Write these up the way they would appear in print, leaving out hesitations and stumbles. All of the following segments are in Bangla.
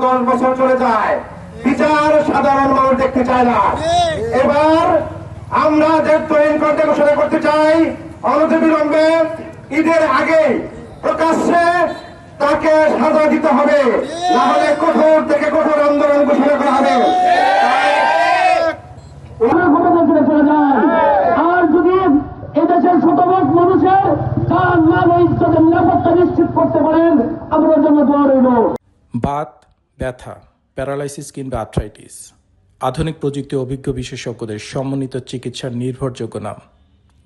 10 বছর চলে যায়, বিচার সাধারণ মানুষ দেখতে চায় না। এবার আমরা তৈরি করতে ঘোষণা করতে চাই, অনতিবিলম্বে ঈদের আগে প্রকাশ্যে তাকে সাজা দিতে হবে, না হলে কঠোর থেকে কঠোর আন্দোলন ঘোষণা করা হবে। আর যদি এদেশের শতভাগ মানুষের যান মাল ও ইজ্জতের নিরাপত্তা নিশ্চিত করতে পারেন, আমরা জন্য দোয়া রইল। বাত, ব্যথা, প্যারালাইসিস কিংবা আর্থ্রাইটিস, আধুনিক প্রযুক্তি অভিজ্ঞ বিশেষজ্ঞদের সমন্বিত চিকিৎসার নির্ভরযোগ্য নাম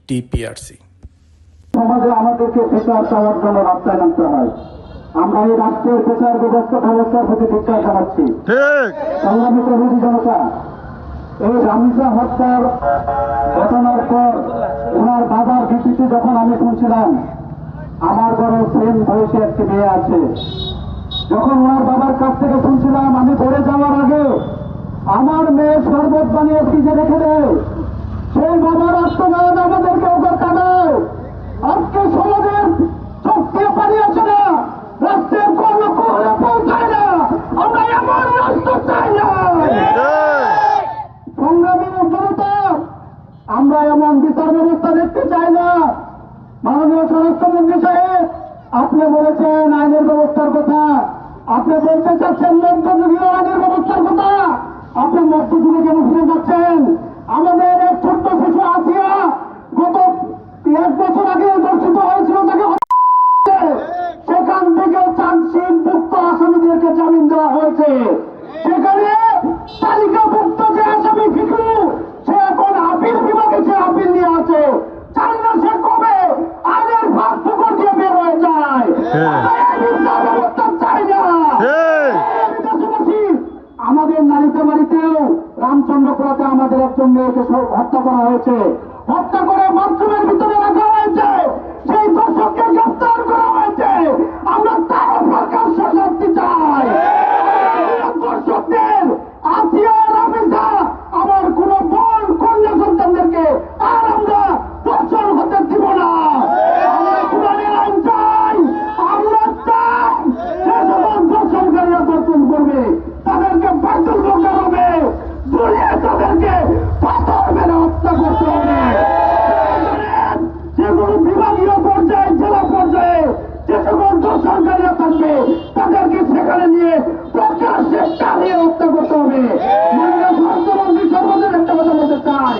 টিপিআরসি। সমাজে আমাদেরকে বিচার চাওয়ার জন্য রাস্তায় নামতে হয়। আমরা এই রাষ্ট্রের বিচার ব্যবস্থার প্রতি ধিক্কার জানাচ্ছি। সংগ্রামী প্রভৃতি জনতা, এই রামিসা হত্যার ঘটনার পর ওনার বাবার ভিত্তিতে যখন আমি শুনছিলাম, আমার ঘরে সেম বয়সে একটি মেয়ে আছে, যখন ওনার বাবার কাছ থেকে শুনছিলাম, আমি পড়ে যাওয়ার আগে আমার মেয়ে শরবত বানিয়ে ফ্রিজে রেখে দেয়, সেই বাবার আত্মনাদ আমাদেরকে ওপর কাটায়। আজকে সমাজের চোখ দিয়ে পানি আসে না, রাষ্ট্রের কোন কোণে পৌঁছায় না। আমরা এমন রাষ্ট্র চাই না। সংগ্রামী জনতা, আমরা এমন বিচার ব্যবস্থা দেখতে চাই না। মাননীয় স্বরাষ্ট্রমন্ত্রী সাহেব, আপনি বলেছেন আইনের ব্যবস্থার কথা, আপনি বলতে চাচ্ছেন মধ্যযুগীয় আইনের ব্যবস্থার কথা। আপনি মধ্যযুগে কেন ফিরে যাচ্ছেন? আমাদের এক ছোট্ট শিশু আসিয়া গত 1 বছর আগে ধর্ষিত হয়েছিল, তাকে সেখান থেকে চার্জশিটভুক্ত আসামিদেরকে জামিন দেওয়া হয়েছে। সেখানে তালিকাভুক্ত যে আসামি ফিকু, সে এখন আপিল বিভাগে সে আপিল নিয়ে আছে। চাই না সে কবে আইনের ভাগ পুকুর দিয়ে বের হয়ে যায়। ব্যবস্থা চাই না। দেশবাসী, আমাদের নারীতে বাড়িতেও রামচন্দ্রপুরাতে আমাদের একজন মেয়েকে হত্যা করা হয়েছে। হত্যা করে বাথরুমের ভিতরে রাখা হয়েছে, সেই দর্শককে গ্রেফতার করা হয়েছে। আমরা তার প্রকাশ্য শাস্তি চাই। দর্শকদের আসিয়া রামিসা আমার কোন বোন কন্যা সন্তানদেরকে আর আমরা দর্শন হতে দিব না। আমরা কোরআনের আইন চাই। আমরা চাই সে যখন দর্শনকারীরা দর্শন করবে, তাদেরকে বাধ্যুল দরকার হবে, দুনিয়া তাদেরকে পাথর মেরে হত্যা করতে হবে। যেগুলো বিভাগীয় পর্যায়ে, জেলা পর্যায়ে যে সকল দর্শনকারীরা থাকবে, তাদেরকে সেখানে নিয়ে প্রকাশ্যে টানিয়ে হত্যা করতে হবে। মাননীয় স্বাস্থ্যমন্ত্রী সর্বশেষ একটা কথা বলতে চাই,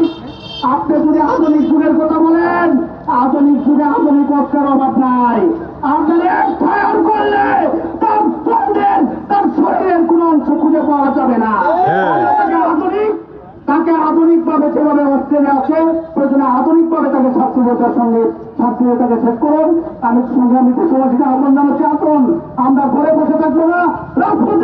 আপনি যদি আধুনিক যুগের কথা বলেন, আধুনিক যুগে আধুনিক অস্ত্রের অভাব নাই। আপনার এক ফায়ার করলে তার বন্ধের, তার শরীরের কোন অংশ খুঁজে পাওয়া যাবে না। তাকে আধুনিক ভাবে যেভাবে অস্ট্রেলিয়া আছে, প্রয়োজনে আধুনিক ভাবে তাকে শাস্ত্রীয়তার সঙ্গে শাস্ত্রীয়তাকে শেষ করুন। আমি সংগ্রামী দেশবাসীকে আহ্বান জানাচ্ছি, আসুন আমরা ঘরে বসে থাকবো না, রাজপথে